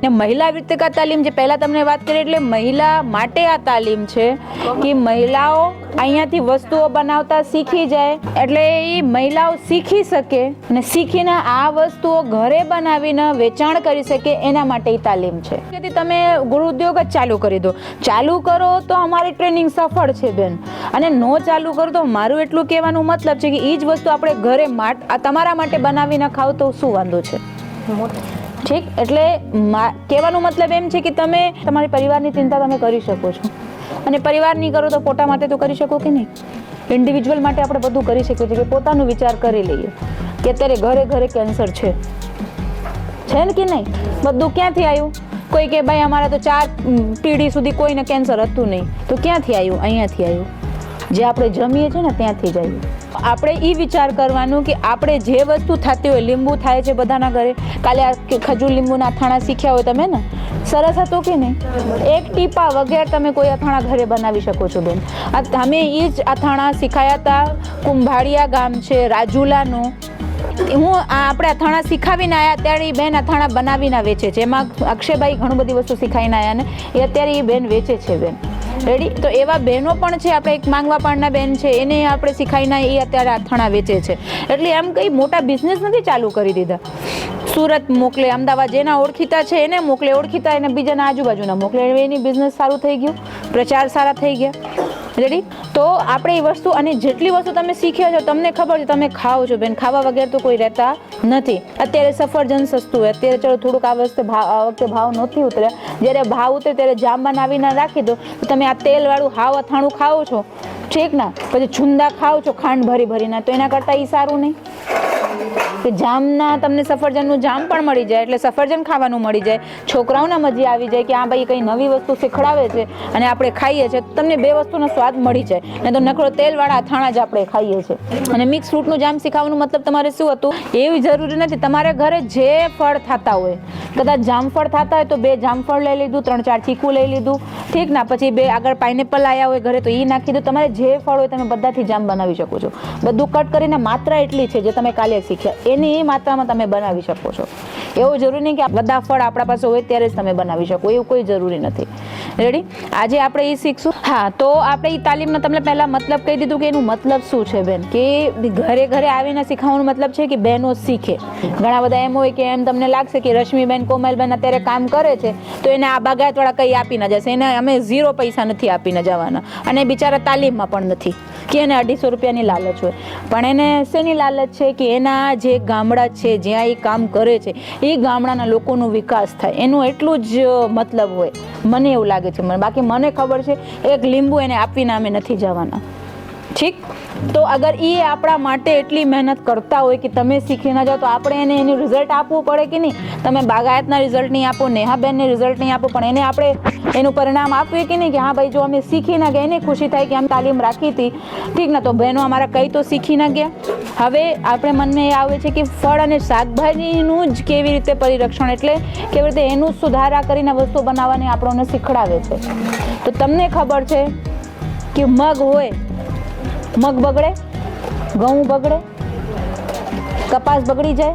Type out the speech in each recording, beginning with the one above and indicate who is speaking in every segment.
Speaker 1: ને મહિલા વિકસિકા તાલીમ જે પહેલાં તમને વાત કરી એટલે મહિલા માટે આ તાલીમ છે કે મહિલાઓ અહીંયાથી વસ્તુઓ બનાવતા શીખી જાય, એટલે એ મહિલાઓ શીખી શકે અને શીખીને આ વસ્તુઓ ઘરે બનાવીને વેચાણ કરી શકે, એના માટે તાલીમ છે. તેથી તમે ગૃહ ઉદ્યોગ જ ચાલુ કરી દો, ચાલુ કરો તો અમારી ટ્રેનિંગ સફળ છે બેન, અને નો ચાલુ કરો તો મારું એટલું કહેવાનું મતલબ છે કે એ જ વસ્તુ આપણે ઘરે તમારા માટે બનાવીને ખાવ તો શું વાંધો છે? ઠીક, એટલે કહેવાનો મતલબ એમ છે કે તમે તમારી પરિવારની ચિંતા તમે કરી શકો છો, અને પરિવાર નહીં કરો તો પોતા માટે તો કરી શકો કે નહીં? ઇન્ડિવિજ્યુઅલ માટે આપણે બધું કરી શકીએ છીએ કે પોતાનો વિચાર કરી લઈએ કે અત્યારે ઘરે ઘરે કેન્સર છે ને કે નહીં? બધું ક્યાંથી આવ્યું? કોઈ કે ભાઈ અમારા તો 4 પેઢી સુધી કોઈને કેન્સર હતું નહીં, તો ક્યાંથી આવ્યું? અહીંયાથી આવ્યું. જે આપણે જમીએ છીએ ને ત્યાંથી જ આવ્યું. આપણે એ વિચાર કરવાનું કે આપણે જે વસ્તુ થતી હોય, લીંબુ થાય છે બધાના ઘરે, કાલે આ ખજૂર લીંબુના અથાણા શીખ્યા હોય તમે ને, સરસ હતું કે નહીં? એક ટીપા વગેરે તમે કોઈ અથાણા ઘરે બનાવી શકો છો બેન. અમે એ જ અથાણા શીખાયા હતા, કુંભાળિયા ગામ છે રાજુલાનું. આપણે અથાણા શીખાવીને આવ્યા ત્યારે એ બેન અથાણા બનાવીને વેચે છે. એમાં અક્ષયભાઈ ઘણું બધી વસ્તુ શીખાઈને આવ્યા ને એ અત્યારે એ બેન વેચે છે બેન. રેડી? તો એવા બહેનો પણ છે. આપણે એક માંગવા પાડના બેન છે, એને આપણે શીખાઈને એ અત્યારે અથાણા વેચે છે. એટલે એમ કંઈ મોટા બિઝનેસ નથી ચાલુ કરી દીધા. સુરત મોકલે, અમદાવાદ જેના ઓળખીતા છે એને મોકલે, ઓળખીતા એને બીજાના આજુબાજુના મોકલે, એની બિઝનેસ સારું થઈ ગયું, પ્રચાર સારા થઈ ગયા. રેડી? તો આપણે એ વસ્તુ, અને જેટલી વસ્તુ તમે શીખ્યા છો તમને ખબર છે, તમે ખાઓ છો બેન, ખાવા વગર તો કોઈ રહેતા નથી. અત્યારે સફરજન સસ્તું હોય, અત્યારે ચલો થોડુંક આ વખતે ભાવ નથી ઉતર્યા, જ્યારે ભાવ ઉતરે ત્યારે જામ બનાવીને રાખી દો, તો તમે આ તેલવાળું હાવ અથાણું ખાઓ છો, ઠીક ના, પછી છુંદા ખાઓ છો ખાંડ ભરી ભરીને, તો એના કરતાં એ સારું નહીં કે જામના તમને સફરજનનું જામ પણ મળી જાય, એટલે સફરજન ખાવાનું મળી જાય, છોકરાઓના મજી આવી જાય કે આ ભાઈ કંઈ નવી વસ્તુ શીખડાવે છે અને આપણે ખાઈએ છીએ, તમને બે વસ્તુનો સ્વાદ મળી જાય. ને તો નકરો તેલવાળા અથાણા જ આપણે ખાઈએ છીએ. અને મિક્સ ફ્રૂટનું જામ શીખવાનું મતલબ તમારે શું હતું? એવી જરૂરી નથી. તમારે ઘરે જે ફળ થતા હોય, કદાચ જામફળ થતા હોય તો 2 જામફળ લઈ લીધું, 3-4 ચીકુ લઈ લીધું, ઠીક ના, પછી 2 આગળ પાઇનેપલ આવ્યા હોય ઘરે તો એ નાખી દો. તમારે જે ફળ હોય તમે બધાથી જામ બનાવી શકો છો. બધું કટ કરીને માત્રા એટલી છે જે તમે કાલે શીખ્યા એની એ માત્રામાં તમે બનાવી શકો છો. એવું જરૂરી નહીં કે બધા ફળ આપણા પાસે હોય ત્યારે જ તમે બનાવી શકો, એવું કોઈ જરૂરી નથી. રેડી? આજે આપણે એ શીખશું. હા, તો આપણે એ તાલીમનો તમને પહેલાં મતલબ કહી દીધું કે એનું મતલબ શું છે બેન, કે ઘરે ઘરે આવીને શીખવાનું મતલબ છે કે બહેનો શીખે. ઘણા બધા એમ હોય કે એમ તમને લાગશે કે રશ્મિબેન, કોમલબેન અત્યારે કામ કરે છે તો એને આ બાગાયતવાળા કંઈ આપી ના જશે, એને અમે 0 પૈસા નથી આપીને જવાના, અને બિચારા તાલીમમાં પણ નથી કે એને 250 રૂપિયાની લાલચ હોય. પણ એને શેની લાલચ છે કે એના જે ગામડા છે જ્યાં એ કામ કરે છે એ ગામડાના લોકોનો વિકાસ થાય, એનું એટલું જ મતલબ હોય. મને એવું લાગે છે. બાકી મને ખબર છે એક લીંબુ એને આપીને અમે નથી જવાના. ઠીક? તો અગર એ આપણા માટે એટલી મહેનત કરતા હોય કે તમે શીખી ના જાઓ, તો આપણે એને એનું રિઝલ્ટ આપવું પડે કે નહીં? તમે બાગાયતના રિઝલ્ટ નહીં આપો, નેહાબેનને રિઝલ્ટ નહીં આપો, પણ એને આપણે એનું પરિણામ આપીએ કે નહીં કે હા ભાઈ જો અમે શીખી ના ગયા, એને ખુશી થાય કે અમે તાલીમ રાખી હતી, ઠીક ના, તો બહેનો અમારા કંઈ તો શીખી ના ગયા. હવે આપણે મનમાં એ આવે છે કે ફળ અને શાકભાજીનું જ કેવી રીતે પરિરક્ષણ, એટલે કેવી રીતે એનું સુધારા કરીને વસ્તુ બનાવવાની આપણને શીખડાવે છે. તો તમને ખબર છે કે મગ હોય, મગ બગડે, ઘઉં બગડે, કપાસ બગડી જાય,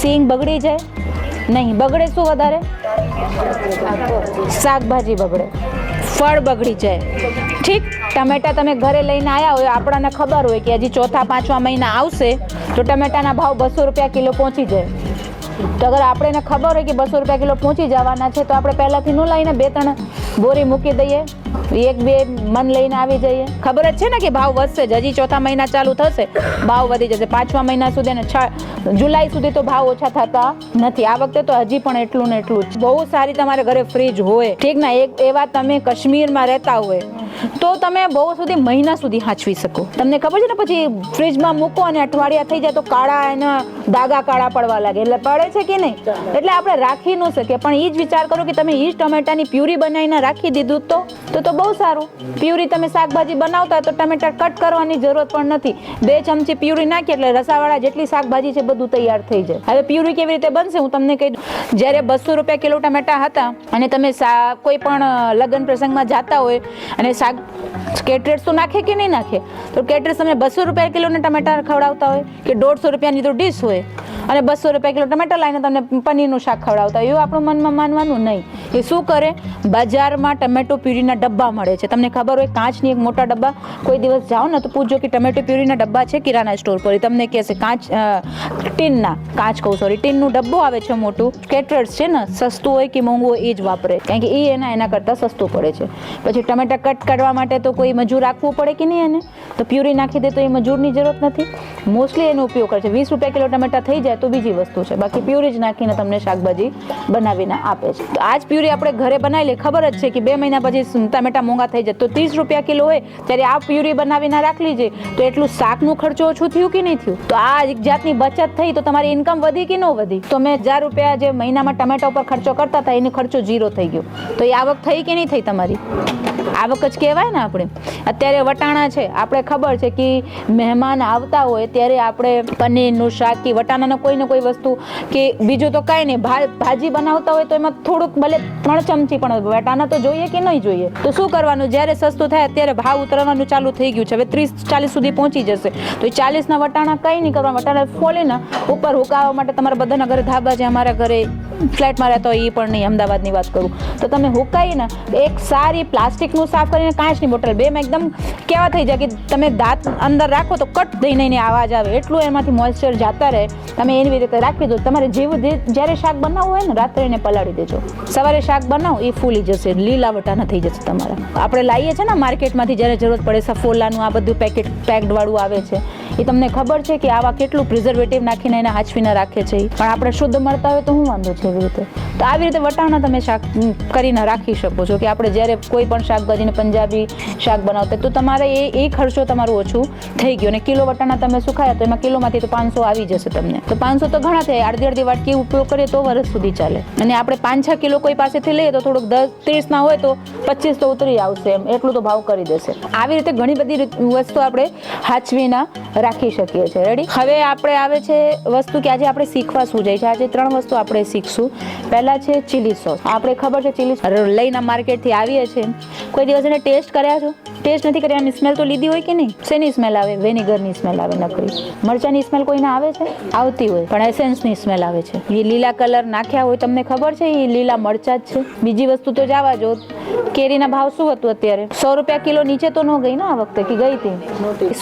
Speaker 1: સિંગ બગડી જાય? નહીં. બગડે શું વધારે? શાકભાજી બગડે, ફળ બગડી જાય. ઠીક? ટમેટા તમે ઘરે લઈને આવ્યા હોય, આપણને ખબર હોય કે હજી 4-5મા મહિના આવશે તો ટમેટાના ભાવ 200 રૂપિયા કિલો પહોંચી જાય. તો અગર આપણે ખબર હોય કે 200 રૂપિયા કિલો પહોંચી જવાના છે, તો આપણે પહેલાંથી ન લઈને 2-3 બોરી મૂકી દઈએ, 1-2 મન લઈને આવી જઈએ. ખબર જ છે ને કે ભાવ વધશે જ, હજી 4થા મહિના ચાલુ થશે ભાવ વધી જશે, 5મા મહિના સુધી અને જુલાઈ સુધી તો ભાવ ઓછા થતા નથી. આ વખતે તો હજી પણ એટલું ને એટલું જ. બહુ સારી તમારે ઘરે ફ્રીજ હોય, ઠીક ના, એવા તમે કાશ્મીરમાં રહેતા હોય તો તમે બહુ સુધી મહિના સુધી સાચવી શકો. તમને ખબર છે ને, પછી ફ્રીજમાં મૂકો અને અઠવાડિયા થઈ જાય તો કાળા એના દાગા કાળા પડવા લાગે, એટલે પડે છે કે નહીં? એટલે આપણે રાખી ન શકીએ. પણ એ જ વિચાર કરો કે તમે એ જ ટમેટાની પ્યુરી બનાવીને રાખી દીધું તો બહુ સારું. પ્યુરી તમે શાકભાજી બનાવતા હોય તો ટમેટા કટ કરવાની જરૂરત પણ નથી. 2 ચમચી પ્યુરી નાખી એટલે રસાવાળા જેટલી શાકભાજી છે બધું તૈયાર થઈ જાય. હવે પ્યુરી કેવી રીતે બનશે હું તમને કહી દઉં. જ્યારે 200 રૂપિયા કિલો ટમેટા હતા અને તમે કોઈ પણ લગ્ન પ્રસંગમાં જતા હોય અને કેટરેટ્સ તો નાખે કે નહીં નાખે? તો કેટરેટ્સ તમને 200 રૂપિયા કિલોના ટમેટા ખવડાવતા હોય કે 150 રૂપિયાની તો ડીશ હોય અને 200 રૂપિયા કિલો ટમેટા લાવીને તમને પનીરનું શાક ખવડાવતા હોય, એવું આપણું મનમાં માનવાનું નહીં. એ શું કરે, બજારમાં ટમેટો પ્યુરીના ડબ્બા મળે છે, તમને ખબર હોય, કાચની એક મોટા ડબ્બા. કોઈ દિવસ જાઓ ને તો પૂછજો કે ટમેટો પ્યુરીના ડબ્બા છે કિરાના સ્ટોર પર, તમને કહેશે ટીનનું ડબ્બો આવે છે મોટું. કેટરેટ્સ છે ને, સસ્તું હોય કે મોંઘું હોય એ જ વાપરે, કારણ કે એ એના કરતાં સસ્તું પડે છે. પછી ટમેટા કટ કરવા માટે તો કોઈ મજૂર રાખવું પડે કે નહીં, એને તો પ્યુરી નાખી દે તો એ મજૂરની જરૂરત નથી. મોસ્ટલી એનો ઉપયોગ કરે છે. 20 રૂપિયા કિલો ટમેટા થઈ જાય તો બીજી વસ્તુ છે, બાકી પ્યુરી જ નાખીને તમને શાકભાજી બનાવીને આપે છે. તો આ જ પ્યુરી આપણે ઘરે બનાવી લે, ખબર જ છે કે 2 મહિના પછી ટમેટા મોંઘા થઈ જાય, તો 30 રૂપિયા કિલો હોય ત્યારે આ પ્યુરી બનાવીને રાખી છે, તો એટલું શાકનો ખર્ચો ઓછું થયું કે નહીં થયું? તો આ એક જાતની બચત થઈ, તો તમારી ઇન્કમ વધી કે ન વધી? તો મેં 1000 રૂપિયા જે મહિનામાં ટમેટા ઉપર ખર્ચો કરતા હતા એનો ખર્ચો 0 થઈ ગયો, તો એ આવક થઈ કે નહીં થઈ તમારી? આવક જ કહેવાય ને. આપણે અત્યારે વટાણા છે, આપણે ખબર છે કે મહેમાન આવતા હોય ત્યારે આપણે પનીરનું શાક કે વટાણાનો કોઈ ને કોઈ વસ્તુ કે બીજું તો કાંઈ નહીં, ભાજી બનાવતા હોય તો એમાં થોડુંક ભલે 3 ચમચી પણ વટાણા તો જોઈએ કે નહીં જોઈએ? તો શું કરવાનું, જ્યારે સસ્તું થાય અત્યારે ભાવ ઉતરવાનું ચાલુ થઈ ગયું છે, હવે 30-40 સુધી પહોંચી જશે, તો એ 40ના વટાણા કંઈ નહીં કરવાનું, વટાણા ફોલીને ઉપર હુકાવવા માટે તમારા બધાના ઘરે ધાબા છે, અમારા ઘરે ફ્લેટમાં રહેતા હોય એ પણ નહીં, અમદાવાદની વાત કરું તો તમે હુકાઈને એક સારી પ્લાસ્ટિકનું સાફ કરીને કાચની બોટલ 2 માં એકદમ કેવા થઈ જાય કે તમે દાંત અંદર રાખો તો કટ દઈને એને અવાજ આવે, એટલું એમાંથી મોઇસ્ચર જતા રહે. તમે એની રીતે રાખી દો. તમારે જેવું જ્યારે શાક બનાવવું હોય ને રાત્રે એને પલાળી દેજો, સવારે શાક બનાવો એ ફૂલી જશે, લીલા વટાણા થઈ જશે તમારા. આપણે લાવીએ છીએ ને માર્કેટમાંથી જ્યારે જરૂરત પડે, સફોલાનું આ બધું પેક્ડ વાળું આવે છે, એ તમને ખબર છે કે આવા કેટલું પ્રિઝર્વેટિવ નાખીને એને હાચવીને રાખે છે, પણ આપણે શુદ્ધ મળતા હોય તો શું વાંધો છે એવી રીતે? તો આવી રીતે વટાણા તમે શાક કરીને રાખી શકો છો કે આપણે જ્યારે કોઈ પણ શાકભાજીને પંજાબી શાક બનાવતા તો તમારે એ ખર્ચો તમારું ઓછું થઈ ગયો. અને કિલો વટાણા તમે સુખાયા તો એમાં કિલોમાંથી તો 500 આવી જશે તમને, તો 500 તો ઘણા થાય. અડધી વાટકી ઉપયોગ કરીએ તો વર્ષ સુધી ચાલે. અને આપણે 5-6 કિલો કોઈ પાસેથી લઈએ તો થોડુંક 10-30 ના હોય તો 25 તો ઉતરી આવશે, એમ એટલું તો ભાવ કરી દેશે. આવી રીતે ઘણી બધી વસ્તુ આપણે હાચવીના રાખી શકીએ છીએ. રેડી? હવે આપણે આવે છે વસ્તુ કે આજે આપણે શીખવા શું જાય છે. આજે 3 વસ્તુ આપણે શીખશું. પહેલા છે ચીલી સોસ. આપણે ખબર છે ચીલી લઈને માર્કેટથી આવીએ છીએ, કોઈ દિવસ એને ટેસ્ટ કર્યા છો? ટેસ્ટ નથી કર્યા, એની સ્મેલ તો લીધી હોય કે નહીં? શેની સ્મેલ આવે? વેનિગરની સ્મેલ આવે, નકરી મરચાની સ્મેલ કોઈને આવે છે? આવતી હોય, પણ એસેન્સની સ્મેલ આવે છે. એ લીલા કલર નાખ્યા હોય, તમને ખબર છે એ લીલા મરચા જ છે. બીજી વસ્તુ તો જવા જો. કેરીના ભાવ શું હતું અત્યારે? 100 રૂપિયા કિલો નીચે તો ન ગઈ ને આ વખતે, કે ગઈ હતી?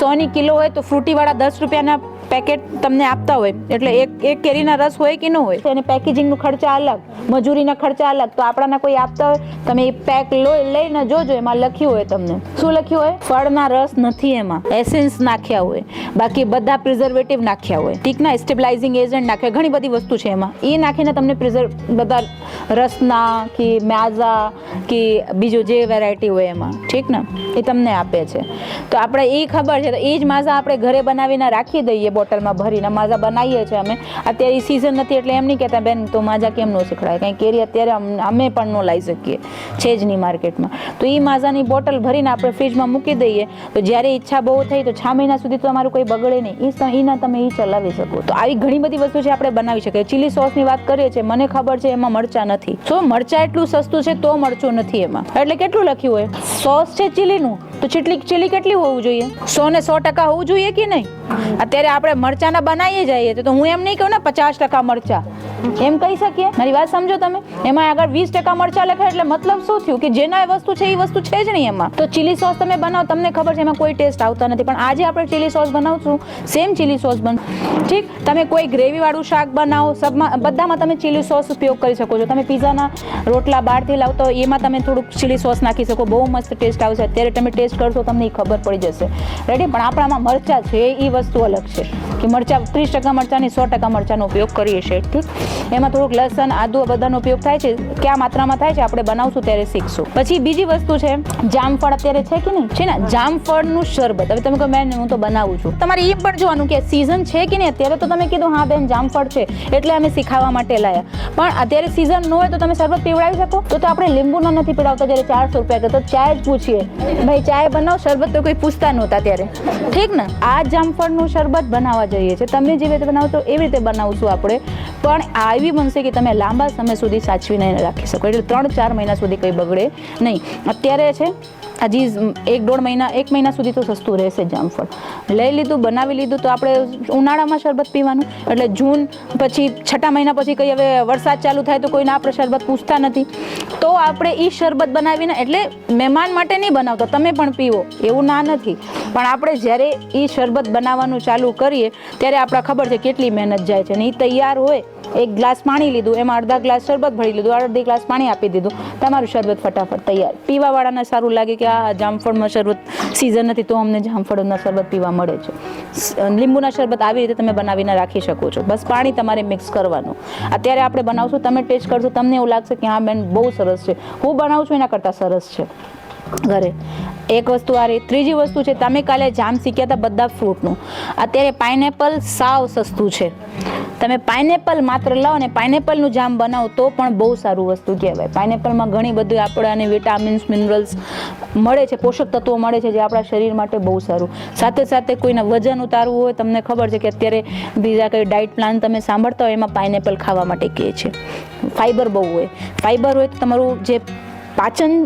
Speaker 1: 100ની કિલો હોય તો ફ્રૂટીવાળા 10 રૂપિયાના પેકેટ તમને આપતા હોય, એટલે એક કેરીના રસ હોય કે ન હોય, એને પેકેજિંગનું ખર્ચા અલગ, મજૂરીના ખર્ચા અલગ. તો આપણાના કોઈ આપતા હોય, તમે એ પેક લઈને જોજો, એમાં લખ્યું હોય તમને શું લખ્યું હોય? ફળના રસ નથી, એમાં એસેન્સ નાખ્યા હોય, બાકી બધા પ્રિઝર્વેટિવ નાખ્યા હોય, ઠીક ના, સ્ટેબલાઇઝિંગ એજન્ટ નાખ્યા, ઘણી બધી વસ્તુ છે એમાં. એ નાખીને તમને બધા રસના કે મ્યાઝા કે બીજું જે વેરાયટી હોય એમાં, ઠીક ને, એ તમને આપે છે. તો આપણે એ ખબર છે, તો એ જ માઝા આપણે ઘરે બનાવીને રાખી દઈએ, બોટલમાં ભરીને માઝા બનાવીએ છીએ અમે. અત્યારે એ સિઝન નથી એટલે એમ નહીં કહેતા બેન તો માઝા કેમ ન શીખડાય, કારણ કેરી અત્યારે અમે પણ ન લાવી શકીએ, છે જ નહીં માર્કેટમાં. તો એ માઝાની બોટલ ભરીને આપણે ફ્રીજમાં મૂકી દઈએ, તો જ્યારે ઈચ્છા બહુ થઈ તો 6 મહિના સુધી તમારું કોઈ બગડે નહીં, એના તમે એ ચલાવી શકો. તો આવી ઘણી બધી વસ્તુ છે આપણે બનાવી શકીએ. ચીલી સોસની વાત કરીએ છીએ, મને ખબર છે એમાં મરચા નથી, તો મરચા એટલું સસ્તું છે તો મરચું નથી એમાં, એટલે કેટલું લખ્યું હોય? સોસ છે ચીલીનું, તો ચીલી કેટલી હોવું જોઈએ? 100% હોવું જોઈએ કે નહીં? અત્યારે આપણે મરચાના બનાવીએ જઈએ તો હું એમ નહીં કહું ને 50% મરચા, એમ કહી શકીએ? મારી વાત સમજો તમે. એમાં આગળ 20% મરચા લખાય એટલે મતલબ શું થયું કે જેના વસ્તુ છે એ વસ્તુ છે જ નહીં એમાં. તો ચીલી સોસ તમે બનાવો, તમને ખબર છે એમાં કોઈ ટેસ્ટ આવતા નથી, પણ આજે આપણે ચીલી સોસ બનાવશું, સેમ ચીલી સોસ ઠીક. તમે કોઈ ગ્રેવી વાળું શાક બનાવો, બધામાં તમે ચીલી સોસ ઉપયોગ કરી શકો છો. તમે પીઝાના રોટલા બહારથી લાવતો હોય એમાં તમે થોડુંક ચીલી સોસ નાખી શકો, બહુ મસ્ત ટેસ્ટ આવશે. અત્યારે તમે ટેસ્ટ કરશો તમને એ ખબર પડી જશે. રેડી? પણ આપણામાં મરચા છે એ વસ્તુ અલગ છે કે મરચા 30% મરચાની 100% મરચાનો ઉપયોગ કરીએ છીએ, ઠીક. એમાં થોડુંક લસણ, આદુ બધાનો ઉપયોગ થાય છે, કયા માત્રામાં થાય છે આપણે બનાવશું ત્યારે શીખશું. પછી બીજી વસ્તુ છે જામફળ. અત્યારે છે કે નહીં? છે ને, જામફળનું શરબત. હવે તમે કહો બેન હું તો બનાવું છું, તમારે એ પણ જોવાનું કે સિઝન છે કે નહીં. અત્યારે તો તમે કીધું હા બેન જામફળ છે એટલે અમે શીખાવા માટે લાયા, પણ અત્યારે સિઝન ન હોય તો તમે શરબત પીવડાવી શકો? તો આપણે લીંબુના નથી પીવડાવતા, જ્યારે 400 રૂપિયા તો ચાય જ પૂછીએ ભાઈ ચાય બનાવો, શરબત તો કોઈ પૂછતા નહોતા ત્યારે, ઠીક ને. આ જામફળનું શરબત બનાવવા જઈએ છીએ, તમે જેવી રીતે બનાવો છો એવી રીતે બનાવશું આપણે, પણ આવી બનશે કે તમે લાંબા સમય સુધી સાચવીને રાખી શકો, એટલે 3-4 મહિના સુધી કંઈ બગડે નહીં. અત્યારે છે હજી 1 મહિના સુધી તો સસ્તું રહેશે જામફળ. લઈ લીધું, બનાવી લીધું, તો આપણે ઉનાળામાં શરબત પીવાનું. એટલે જૂન પછી 6 મહિના પછી કંઈ હવે વરસાદ ચાલુ થાય તો કોઈને આપણે શરબત પૂછતા નથી, તો આપણે એ શરબત બનાવીને, એટલે મહેમાન માટે નહીં બનાવતો, તમે પણ પીવો એવું ના નથી, પણ આપણે જ્યારે એ શરબત બનાવવાનું ચાલુ કરીએ ત્યારે આપણે ખબર છે કેટલી મહેનત જાય છે. અને એ તૈયાર હોય, 1 ગ્લાસ પાણી લીધું, એમાં અડધા ગ્લાસ શરબત ભરી લીધું, અડધી ગ્લાસ પાણી આપી દીધું, તમારું શરબત ફટાફટ તૈયાર. પીવાવાળાને સારું લાગે કે આ જામફળમાં શરબત સિઝન નથી તો અમને જામફળના શરબત પીવા મળે છે. લીંબુના શરબત આવી રીતે તમે બનાવીને રાખી શકો છો. બસ પાણી તમારે મિક્સ કરવાનું. અત્યારે આપણે બનાવશું, તમે ટેસ્ટ કરશો, તમને એવું લાગશે કે હા બેન બહુ સરસ છે, હું બનાવું છું એના કરતાં સરસ છે ઘરે. એક વસ્તુ આ રહી. ત્રીજી વસ્તુ છે, તમે કાલે જામ શીખ્યા હતા બધા ફ્રૂટનું. અત્યારે પાઇનેપલ સાવ સસ્તું છે. તમે પાઇનેપલ માત્ર લાવો અને પાઇનેપલનું જામ બનાવો તો પણ બહુ સારું વસ્તુ કહેવાય. પાઇનેપલમાં ઘણી બધી આપણને વિટામિન્સ, મિનરલ્સ મળે છે, પોષક તત્વો મળે છે જે આપણા શરીર માટે બહુ સારું. સાથે સાથે કોઈને વજન ઉતારવું હોય, તમને ખબર છે કે અત્યારે બીજા કંઈ ડાયટ પ્લાન તમે સાંભળતા હોય એમાં પાઇનેપલ ખાવા માટે કહે છે. ફાઈબર બહુ હોય. ફાઈબર હોય તો તમારું જે પાચન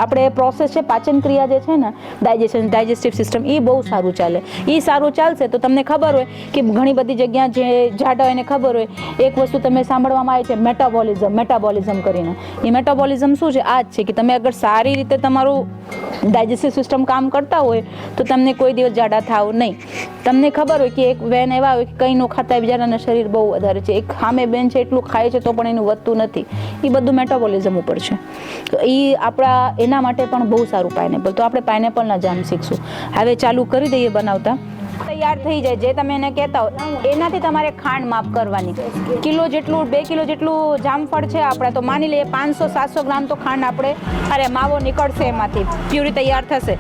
Speaker 1: આપણે પ્રોસેસ છે, પાચન ક્રિયા જે છે ને, ડાયજેસ્ટિવ સિસ્ટમ, એ બહુ સારું ચાલે. એ સારું ચાલશે તો તમને ખબર હોય કે ઘણી બધી જગ્યા જે જાડા હોય એને ખબર હોય, એક વસ્તુ તમે સાંભળવામાં આવે છે મેટાબોલિઝમ કરીને. એ મેટાબોલિઝમ શું છે? આ જ છે કે તમે અગર સારી રીતે તમારું ડાયજેસ્ટિવ સિસ્ટમ કામ કરતા હોય તો તમને કોઈ દિવસ જાડા થાવ નહીં. તમને ખબર હોય કે એક બેન એવા હોય કે કંઈ નો ખાતા બિચારાના શરીર બહુ વધારે છે, એક સામે બેન છે એટલું ખાય છે તો પણ એનું વધતું નથી. એ બધું મેટાબોલિઝમ ઉપર છે. તો એ આપણા એના માટે પણ બહુ સારું પાઇનેપલ. તો આપણે પાઇનેપલના જામ શીખશું. હવે ચાલુ કરી દઈએ બનાવતા. તૈયાર થઈ જાય જે તમે એને કહેતા હો એનાથી તમારે ખાંડ માપ કરવાની. કિલો જેટલું 2 કિલો જેટલું જામફળ છે આપણે, તો માની લઈએ 500-700 ગ્રામ તો ખાંડ આપણે માવો નીકળશે, એમાંથી પ્યુરી તૈયાર થશે.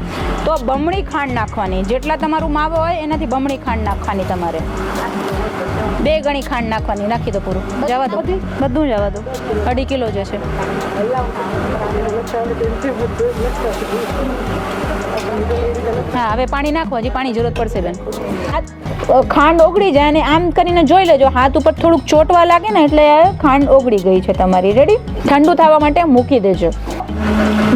Speaker 1: તો બમણી ખાંડ નાખવાની. જેટલા તમારું માવો હોય એનાથી બમણી ખાંડ નાખવાની. તમારે 2 ગણી ખાંડ નાખવાની. નાખી દો પૂરું, જવા દો, બધું જવા દો. 2.5 કિલો જે છે. હા, હવે પાણી નાખો. હજી પાણી જરૂરત પડશે બેન. ખાંડ ઓગળી જાય અને આમ કરીને જોઈ લેજો, હાથ ઉપર થોડુંક ચોટવા લાગે ને એટલે ખાંડ ઓગળી ગઈ છે તમારી. રેડી? ઠંડુ થવા માટે મૂકી દેજો.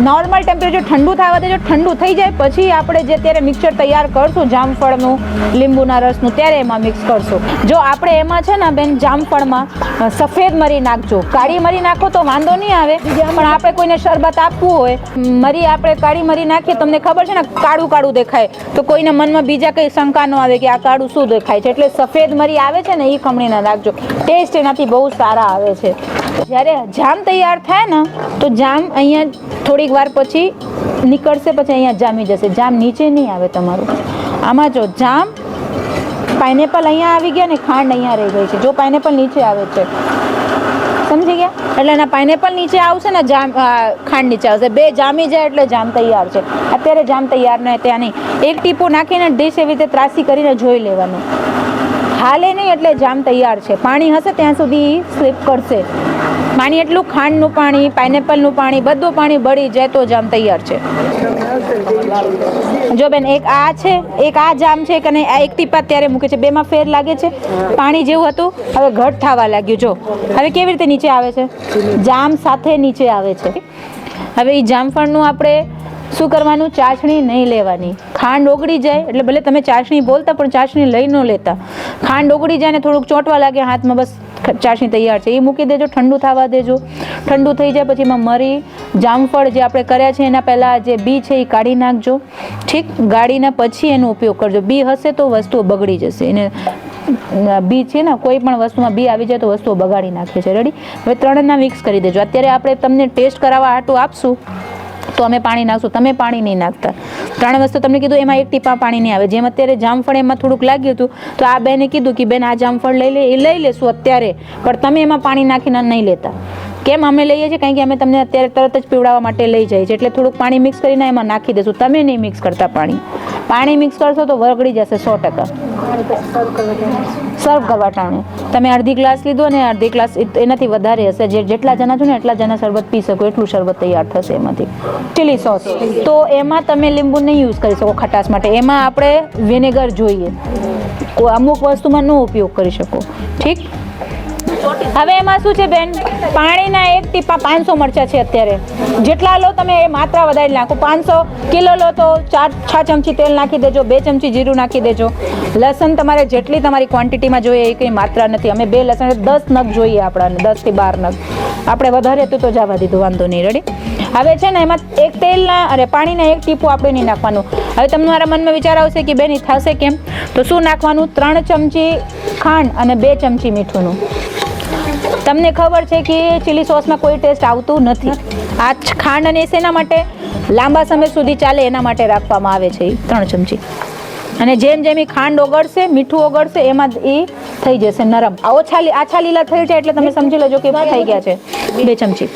Speaker 1: નોર્મલ ટેમ્પરેચર ઠંડુ થવા દેજો. ઠંડુ થઈ જાય પછી આપણે જે અત્યારે મિક્સર તૈયાર કરશું જામફળનું, લીંબુના રસનું, ત્યારે એમાં મિક્સ કરશું. જો આપણે એમાં છે ને બેન જામફળમાં સફેદ મરી નાખજો. કાળી મરી નાખો તો વાંધો નહીં આવે, પણ આપણે કોઈને શરબત આપવું હોય, મરી આપણે કાળી મરી નાખીએ, તમને ખબર છે ને કાળું કાળું દેખાય, તો કોઈને મનમાં બીજા કંઈ શંકા ન આવે કે આ કાળું શું દેખાય છે. એટલે સફેદ મરી આવે છે ને એ ખમણીને નાખજો. ટેસ્ટ એનાથી બહુ સારા આવે છે. જ્યારે જામ તૈયાર થાય ને તો જામ અહીંયા થોડીક વાર પછી નીકળશે, પછી અહીંયા જામી જશે. જામ નીચે નહીં આવે તમારું. આમાં જો જામ પાઇનેપલ અહીંયા આવી ગયા ને ખાંડ અહીંયા રહી ગઈ છે. જો પાઇનેપલ નીચે આવે છે, સમજી ગયા? એટલે એના પાઇનેપલ નીચે આવશે ને જામ ખાંડ નીચે આવશે. 2 જામી જાય એટલે જામ તૈયાર છે. અત્યારે જામ તૈયાર ને ત્યાં નહીં. એક ટીપો નાખીને ડીશ એવી રીતે ત્રાસી કરીને જોઈ લેવાનું. હાલે નહીં એટલે જામ તૈયાર છે. પાણી હશે ત્યાં સુધી સ્લીપ કરશે. પાણી એટલું, ખાંડનું પાણી, પાઇનેપલનું પાણી, બધું પાણી બળી જાય તો જામ તૈયાર છે. જો બેન, એક આ છે, એક આ જામ છે, અને આ એક ટીપા ત્યારે મૂકે છે. બેમાં ફેર લાગે છે. પાણી જેવું હતું હવે ઘટ થવા લાગ્યું. જો હવે કેવી રીતે નીચે આવે છે, જામ સાથે નીચે આવે છે. હવે એ જામફળનું આપણે શું કરવાનું? ચાસણી નહીં લેવાની. ખાંડ ઓગળી જાય એટલે ભલે તમે ચાસણી બોલતા પણ ચાસણી લઈ ન લેતા. ખાંડ ઓગળી જાય ને થોડુંક ચોંટવા લાગે હાથમાં, બસ ચાસણી તૈયાર છે. એ મૂકી દેજો, ઠંડુ થવા દેજો. ઠંડુ થઈ જાય પછી એમાં મરી, જામફળ જે આપણે કર્યા છે એના પહેલાં જે બી છે એ કાઢી નાખજો. ઠીક? ગાળીને પછી એનો ઉપયોગ કરજો. બી હશે તો વસ્તુઓ બગડી જશે. એને બી છે ને, કોઈ પણ વસ્તુમાં બી આવી જાય તો વસ્તુઓ બગાડી નાખે છે. રેડી? હવે 3ના મિક્સ કરી દેજો. અત્યારે આપણે તમને ટેસ્ટ કરાવવા આટું આપશું તો અમે પાણી નાખશું. તમે પાણી નહીં નાખતા. 3 વસ્તુ તમને કીધું એમાં 1 ટીપા પાણી નહીં આવે. જેમ અત્યારે જામફળ એમાં થોડુંક લાગ્યું હતું તો આ બેને કીધું કે બેન આ જામફળ લઈ લે. એ લઈ લેશું અત્યારે, પણ તમે એમાં પાણી નાખીને નહીં લેતા. કેમ અમે લઈએ છીએ? કારણ કે અમે તમને અત્યારે તરત જ પીવડાવવા માટે લઈ જઈએ છીએ. એટલે થોડુંક પાણી મિક્સ કરીને એમાં નાખી દેશું. તમે નહીં મિક્સ કરતા પાણી. પાણી મિક્સ કરશો તો વળગડી જશે 100%. સર્વ કરવા ટાણે તમે અડધી ગ્લાસ લીધો ને અડધી ગ્લાસ એનાથી વધારે હશે. જેટલા જણા છો ને એટલા જણા શરબત પી શકો એટલું શરબત તૈયાર થશે એમાંથી. ચીલી સોસ તો એમાં તમે લીંબુ નહીં યુઝ કરી શકો ખટાશ માટે. એમાં આપણે વિનેગર જોઈએ. અમુક વસ્તુમાં નો ઉપયોગ કરી શકો. ઠીક? હવે એમાં શું છે બેન, પાણીના 1 ટીપા 500 મરચાં છે અત્યારે, જેટલા લો તમે એ માત્રા વધારી નાખો. 500 કિલો લો તો 4 ચમચી તેલ નાખી દેજો, 2 ચમચી જીરું નાખી દેજો. લસણ તમારે જેટલી તમારી ક્વોન્ટિટીમાં જોઈએ એ કંઈ માત્રા નથી. અમે 2 લસણ 10 નગ જોઈએ આપણાને, 10 થી 12 નગ. આપણે વધારે હતું તો જવા દીધું, વાંધો નહીં. રેડી. હવે છે ને એમાં એક તેલના અરે પાણીના 1 ટીપું આપણે નહીં નાખવાનું. હવે તમારા મનમાં વિચાર આવશે કે બેન એ થશે કેમ? તો શું નાખવાનું? 3 ચમચી ખાંડ અને 2 ચમચી મીઠુંનું. તમને ખબર છે કે ચીલી સોસમાં કોઈ ટેસ્ટ આવતું નથી. આ ખાંડ અને શેના માટે? લાંબા સમય સુધી ચાલે એના માટે રાખવામાં આવે છે. 3 ચમચી. અને જેમ જેમ એ ખાંડ ઓગળશે, મીઠું ઓગળશે, એમાં એ થઈ જશે નરમ. આછા લીલા થઈ જાય એટલે તમે સમજી લેજો કે થઈ ગયા છે. 2 ચમચી.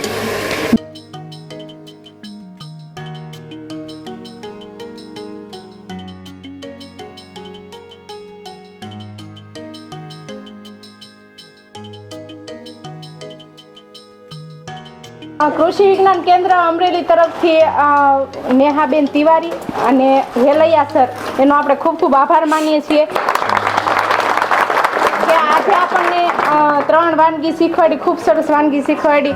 Speaker 2: કૃષિ વિજ્ઞાન કેન્દ્ર અમરેલી તરફથી નેહાબેન તિવારી અને હેલૈયા સર એનો આપણે ખૂબ ખૂબ આભાર માનીએ છીએ કે આજે આપણને 3 વાનગી શીખવાડી, ખૂબ સરસ વાનગી શીખવાડી.